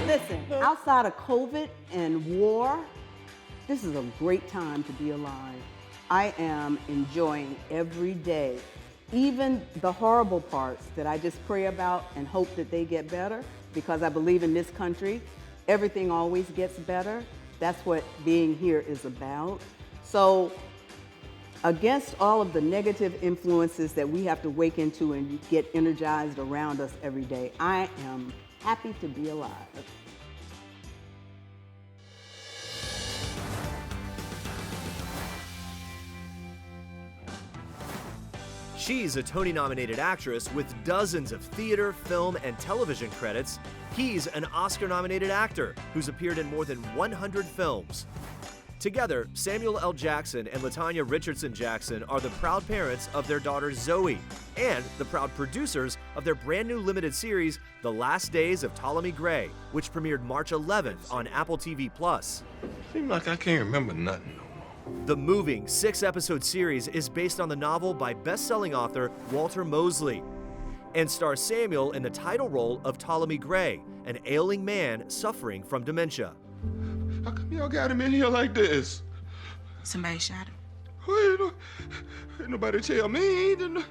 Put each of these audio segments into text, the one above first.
Listen, outside of COVID and war, this is a great time to be alive. I am enjoying every day, even the horrible parts that I just pray about and hope that they get better, because I believe in this country, everything always gets better. That's what being here is about. So, against all of the negative influences that we have to wake into and get energized around us every day, I am happy to be alive. She's a Tony-nominated actress with dozens of theater, film, and television credits. He's an Oscar-nominated actor who's appeared in more than 100 films. Together, Samuel L. Jackson and LaTanya Richardson Jackson are the proud parents of their daughter Zoe and the proud producers of their brand new limited series, The Last Days of Ptolemy Gray, which premiered March 11th on Apple TV+. Seems like I can't remember nothing. The moving 6-episode series is based on the novel by best-selling author Walter Mosley and stars Samuel in the title role of Ptolemy Gray, an ailing man suffering from dementia. How come y'all got him in here like this? Somebody shot him. Well, ain't nobody tell me. Didn't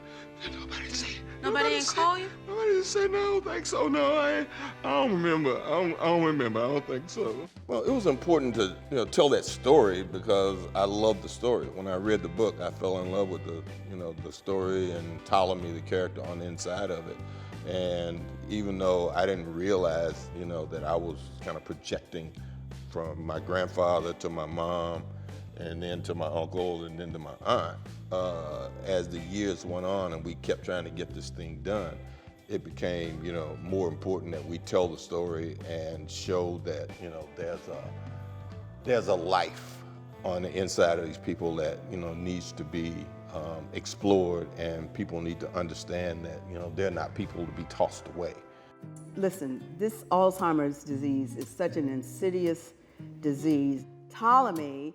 nobody say. Nobody didn't call you? Nobody didn't say no. I don't think so. No, I don't remember. I don't remember. I don't think so. Well, it was important to tell that story because I love the story. When I read the book, I fell in love with the story and Ptolemy, the character on the inside of it. And even though I didn't realize, that I was kind of projecting from my grandfather to my mom, and then to my uncle, and then to my aunt. As the years went on and we kept trying to get this thing done, it became, more important that we tell the story and show that, there's a life on the inside of these people that, needs to be explored, and people need to understand that, they're not people to be tossed away. Listen, this Alzheimer's disease is such an insidious disease. Ptolemy,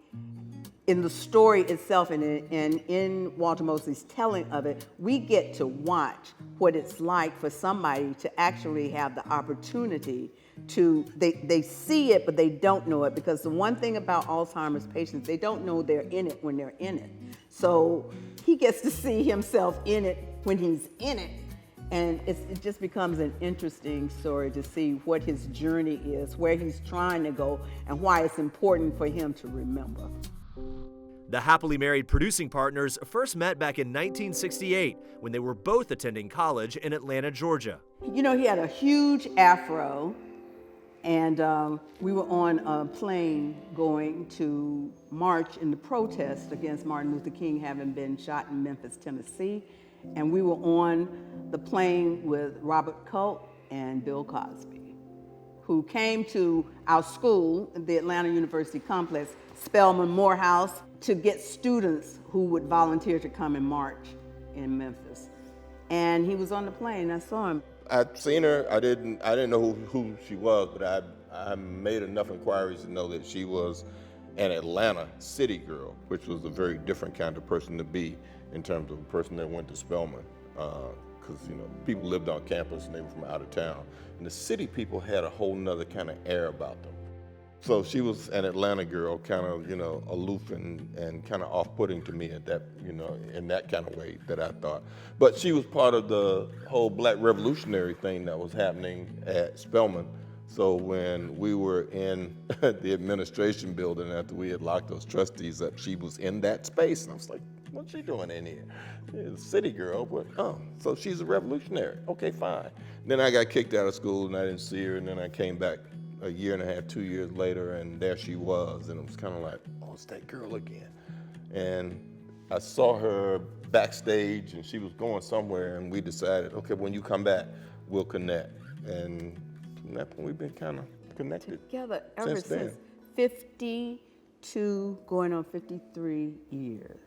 in the story itself and in Walter Mosley's telling of it, we get to watch what it's like for somebody to actually have the opportunity to, they see it, but they don't know it, because the one thing about Alzheimer's patients, they don't know they're in it when they're in it. So he gets to see himself in it when he's in it. And it just becomes an interesting story to see what his journey is, where he's trying to go, and why it's important for him to remember. The happily married producing partners first met back in 1968 when they were both attending college in Atlanta, Georgia. He had a huge afro, and we were on a plane going to march in the protest against Martin Luther King having been shot in Memphis, Tennessee. And we were on the plane with Robert Culp and Bill Cosby, who came to our school, the Atlanta University complex, Spelman Morehouse, to get students who would volunteer to come and march in Memphis. And he was on the plane. I saw him. I'd seen her. I didn't know who she was, but I made enough inquiries to know that she was an Atlanta city girl, which was a very different kind of person to be in terms of a person that went to Spelman, because people lived on campus and they were from out of town, and the city people had a whole nother kind of air about them. So she was an Atlanta girl, kind of aloof and kind of off-putting to me at that in that kind of way that I thought. But she was part of the whole Black Revolutionary thing that was happening at Spelman. So when we were in the administration building after we had locked those trustees up, she was in that space, and I was like, what's she doing in here? She's a city girl, but so she's a revolutionary. Okay, fine. Then I got kicked out of school and I didn't see her, and then I came back a year and a half, 2 years later, and there she was, and it was kind of like, oh, it's that girl again. And I saw her backstage, and she was going somewhere, and we decided, okay, when you come back, we'll connect. And from that point, we've been kind of connected together ever since 52, going on 53 years.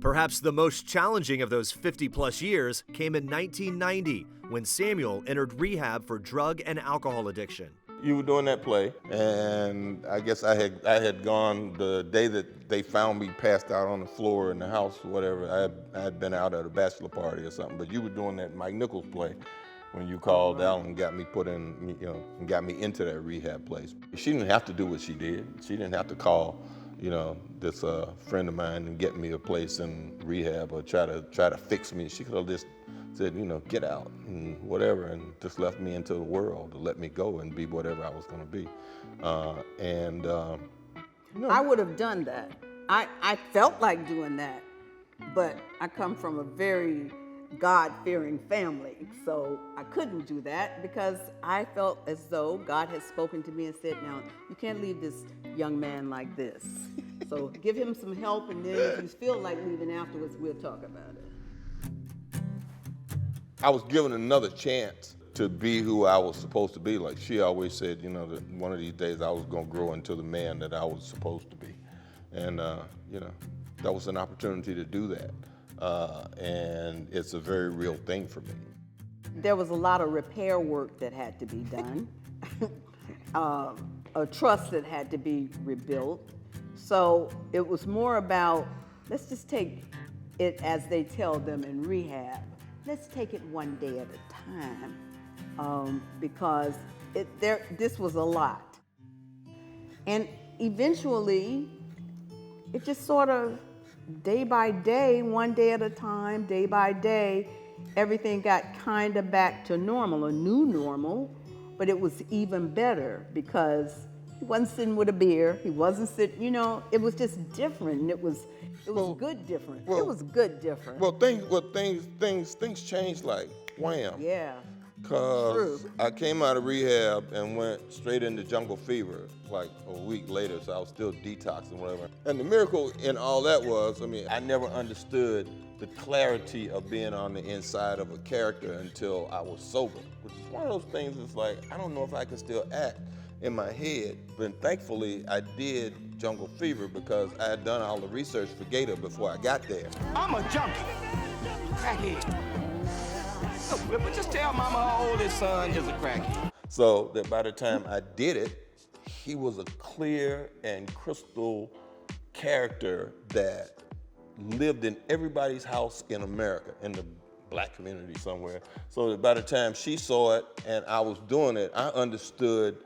Perhaps the most challenging of those 50-plus years came in 1990 when Samuel entered rehab for drug and alcohol addiction. You were doing that play, and I guess I had gone the day that they found me passed out on the floor in the house or whatever. I had been out at a bachelor party or something, but you were doing that Mike Nichols play, when you called out and got me put in, and got me into that rehab place. She didn't have to do what she did. She didn't have to call, this friend of mine and get me a place in rehab or try to fix me. She could have just said, get out and whatever, and just left me into the world to let me go and be whatever I was going to be. I would have done that. I felt like doing that, but I come from a very God-fearing family, so I couldn't do that because I felt as though God had spoken to me and said, now, you can't leave this young man like this. So give him some help, and then if you feel like leaving afterwards, we'll talk about it. I was given another chance to be who I was supposed to be. Like she always said, that one of these days I was going to grow into the man that I was supposed to be. And, that was an opportunity to do that. And it's a very real thing for me. There was a lot of repair work that had to be done, a trust that had to be rebuilt. So it was more about, let's just take it as they tell them in rehab. Let's take it one day at a time, because this was a lot. And eventually, it just sort of, day by day, one day at a time, day by day, everything got kind of back to normal, a new normal, but it was even better because he wasn't sitting with a beer, he wasn't sitting, it was just different, and it was good different. It was good different. Well, things changed like wham. Yeah. Because I came out of rehab and went straight into jungle fever like a week later, so I was still detoxing, whatever. And the miracle in all that was, I never understood the clarity of being on the inside of a character until I was sober, which is one of those things that's like, I don't know if I can still act in my head, but thankfully I did jungle fever because I had done all the research for Gator before I got there. I'm a junkie, crackhead. But just tell mama how old his son is a crackhead. So that by the time I did it, he was a clear and crystal character that lived in everybody's house in America, in the black community somewhere. So that by the time she saw it and I was doing it, I understood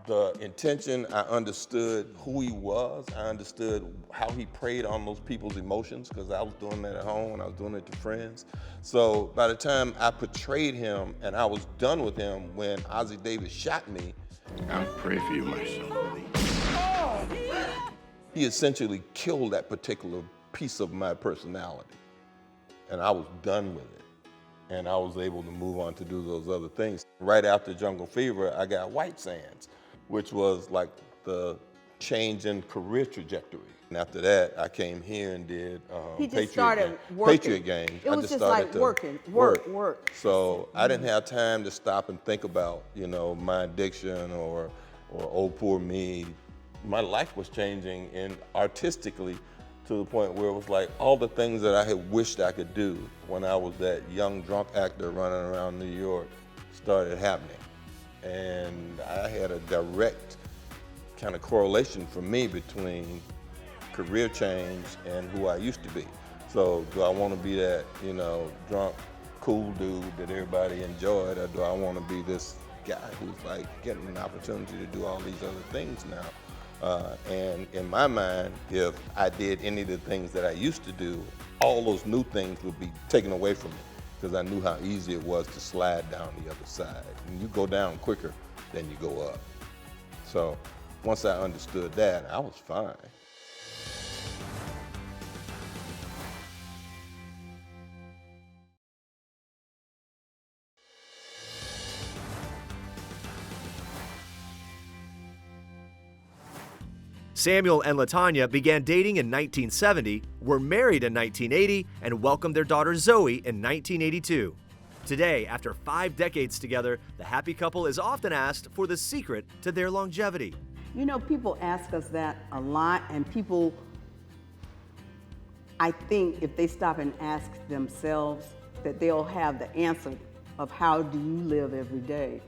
the intention, I understood who he was, I understood how he preyed on those people's emotions, because I was doing that at home and I was doing it to friends. So by the time I portrayed him and I was done with him, when Ozzie Davis shot me, I'll pray for you, my son. he essentially killed that particular piece of my personality. And I was done with it. And I was able to move on to do those other things. Right after Jungle Fever, I got White Sands, which was like the change in career trajectory. And after that, I came here and did Patriot Games. It was just like working, work. So I didn't have time to stop and think about, my addiction or oh, poor me. My life was changing and artistically to the point where it was like all the things that I had wished I could do when I was that young drunk actor running around New York started happening. And I had a direct kind of correlation for me between career change and who I used to be. So do I want to be that, drunk, cool dude that everybody enjoyed, or do I want to be this guy who's like getting an opportunity to do all these other things now? And in my mind, if I did any of the things that I used to do, all those new things would be taken away from me, because I knew how easy it was to slide down the other side. And you go down quicker than you go up. So once I understood that, I was fine. Samuel and LaTanya began dating in 1970, were married in 1980, and welcomed their daughter Zoe in 1982. Today, after 5 decades together, the happy couple is often asked for the secret to their longevity. People ask us that a lot, and people, I think if they stop and ask themselves, that they'll have the answer of how do you live every day.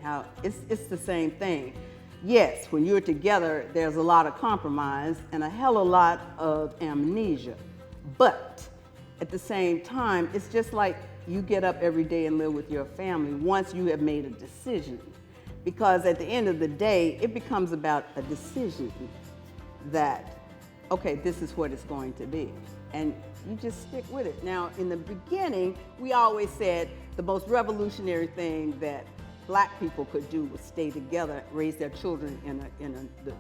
It's the same thing. Yes, when you're together, there's a lot of compromise and a hell of a lot of amnesia. But at the same time, it's just like you get up every day and live with your family once you have made a decision. Because at the end of the day, it becomes about a decision that, okay, this is what it's going to be. And you just stick with it. Now, in the beginning, we always said the most revolutionary thing that Black people could do was stay together, raise their children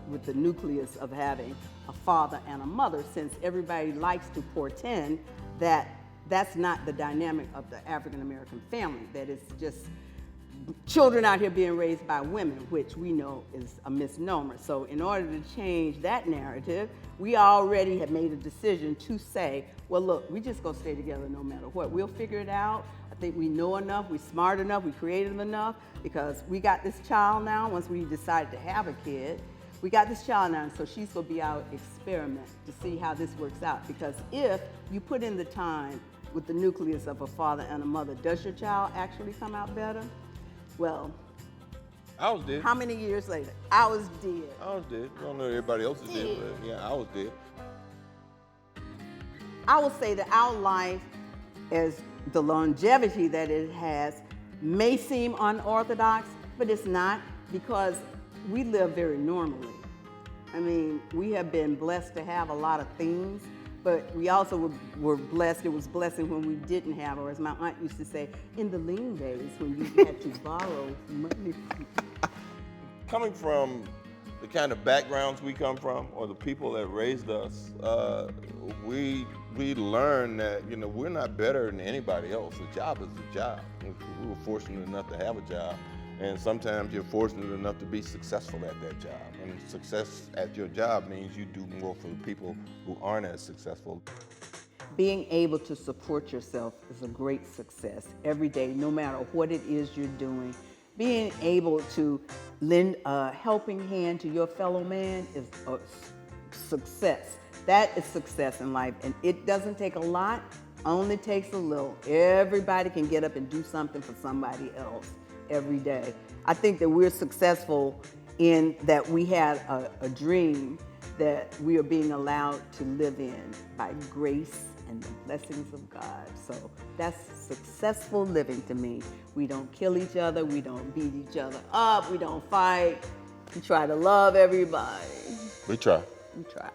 with the nucleus of having a father and a mother, since everybody likes to portend that that's not the dynamic of the African American family, that it's just children out here being raised by women, which we know is a misnomer. So in order to change that narrative, we already have made a decision to say, well, look, we just gonna stay together no matter what. We'll figure it out. I think we know enough, we're smart enough, we're creative enough, because we got this child now, once we decided to have a kid, we got this child now, and so she's gonna be our experiment to see how this works out. Because if you put in the time with the nucleus of a father and a mother, does your child actually come out better? Well, I was dead. how many years later? I was dead. I was dead. I don't know if everybody else is dead, but yeah, I was dead. I will say that our life, as the longevity that it has, may seem unorthodox, but it's not, because we live very normally. I mean, we have been blessed to have a lot of things, but we also were blessed. It was blessing when we didn't have, or as my aunt used to say, in the lean days when you had to borrow money. Coming from the kind of backgrounds we come from, or the people that raised us, we learned that, you know, we're not better than anybody else. A job is a job. We were fortunate enough to have a job, and sometimes you're fortunate enough to be successful at that job. And success at your job means you do more for the people who aren't as successful. Being able to support yourself is a great success every day, no matter what it is you're doing. Being able to lend a helping hand to your fellow man is a success. That is success in life, and it doesn't take a lot, only takes a little. Everybody can get up and do something for somebody else every day. I think that we're successful in that we had a dream that we are being allowed to live in by grace and the blessings of God. So that's successful living to me. We don't kill each other, we don't beat each other up, we don't fight. We try to love everybody. We try. We try.